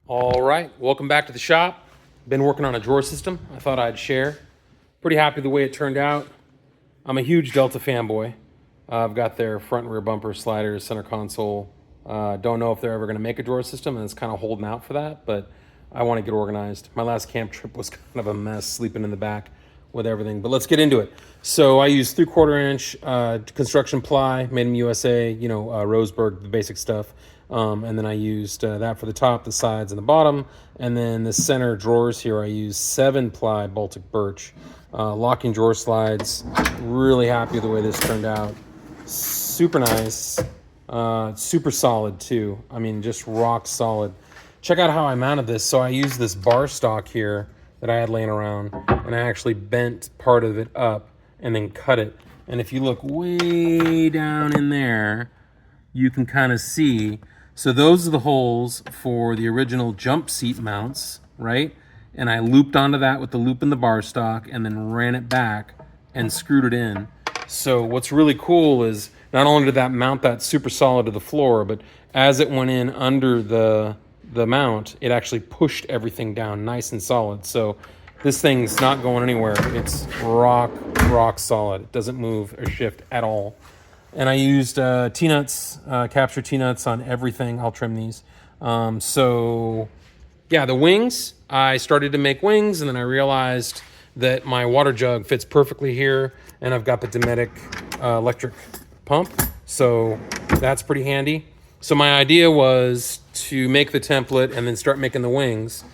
All right, welcome back to the shop. Been working on a drawer system. I thought I'd share. Pretty happy with the way it turned out. I'm a huge Delta fanboy. I've got their front and rear bumper sliders, center console. Don't know if they're ever going to make a drawer system, and it's kind of holding out for that, but I want to get organized. My last camp trip was kind of a mess, sleeping in the back with everything, but let's get into it. So I use 3/4 inch construction ply, made in USA, Roseburg, the basic stuff. And then I used that for the top, the sides, and the bottom. And then the center drawers here, I use 7-ply Baltic birch. Locking drawer slides. Really happy with the way this turned out. Super nice. Super solid too. I mean, just rock solid. Check out how I mounted this. So I used this bar stock here that I had laying around, and I actually bent part of it up and then cut it. And if you look way down in there, you can kind of see. So those are the holes for the original jump seat mounts, right? And I looped onto that with the loop in the bar stock and then ran it back and screwed it in. So what's really cool is not only did that mount that super solid to the floor, but as it went in under the mount, it actually pushed everything down nice and solid. So this thing's not going anywhere. It's rock solid. It doesn't move or shift at all. And I used T-nuts, capture T-nuts on everything. I'll trim these. So yeah, the wings, I started to make wings, and then I realized that my water jug fits perfectly here, and I've got the Dometic electric pump, so that's pretty handy. So my idea was to make the template and then start making the wings,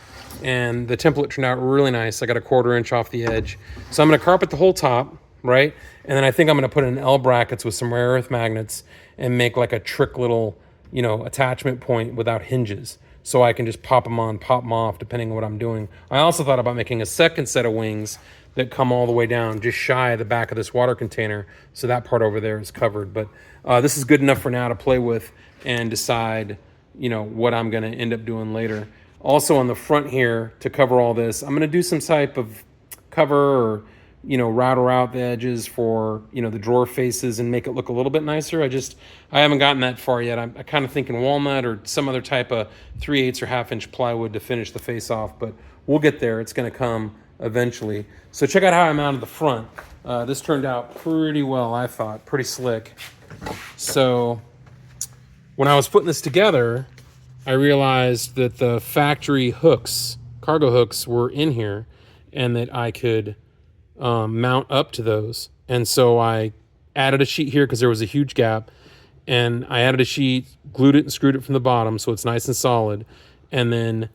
and the template turned out really nice. I got a 1/4 inch off the edge. So I'm gonna carpet the whole top, right? And then I think I'm gonna put in L brackets with some rare earth magnets and make like a trick little, attachment point without hinges. So I can just pop them on, pop them off, depending on what I'm doing. I also thought about making a second set of wings that come all the way down, just shy of the back of this water container. So that part over there is covered. But this is good enough for now to play with and decide, what I'm gonna end up doing later. Also on the front here, to cover all this, I'm gonna do some type of cover or, router out the edges for, the drawer faces and make it look a little bit nicer. I haven't gotten that far yet. I'm kind of thinking walnut or some other type of 3/8 or 1/2 inch plywood to finish the face off, but we'll get there. It's gonna come eventually. So check out how I mounted the front. This turned out pretty well, I thought, pretty slick. So when I was putting this together, I realized that the factory hooks, cargo hooks, were in here, and that I could mount up to those. And so I added a sheet here because there was a huge gap, and I added a sheet, glued it and screwed it from the bottom so it's nice and solid, and then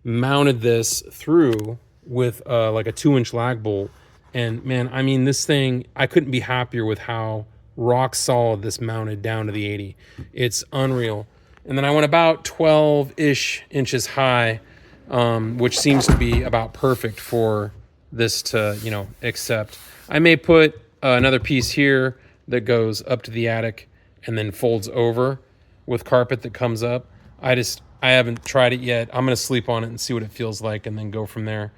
mounted this through with like a 2-inch lag bolt. And man, I mean, this thing, I couldn't be happier with how rock solid this mounted down to the 80. It's unreal. And then I went about 12-ish inches high, which seems to be about perfect for this to, accept. I may put another piece here that goes up to the attic and then folds over with carpet that comes up. I haven't tried it yet. I'm going to sleep on it and see what it feels like and then go from there.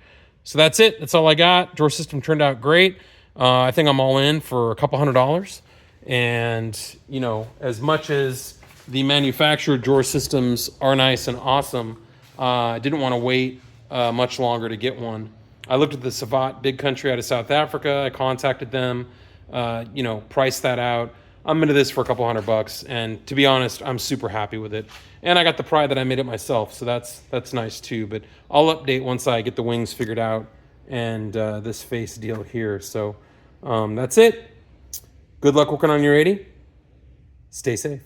So that's it. That's all I got. Drawer system turned out great. I think I'm all in for a couple $100. And, as much as the manufactured drawer systems are nice and awesome, I didn't want to wait much longer to get one. I looked at the Savat Big Country out of South Africa. I contacted them, priced that out. I'm into this for a couple $100, and to be honest, I'm super happy with it. And I got the pride that I made it myself, so that's nice too. But I'll update once I get the wings figured out and this face deal here. So that's it. Good luck working on your 80. Stay safe.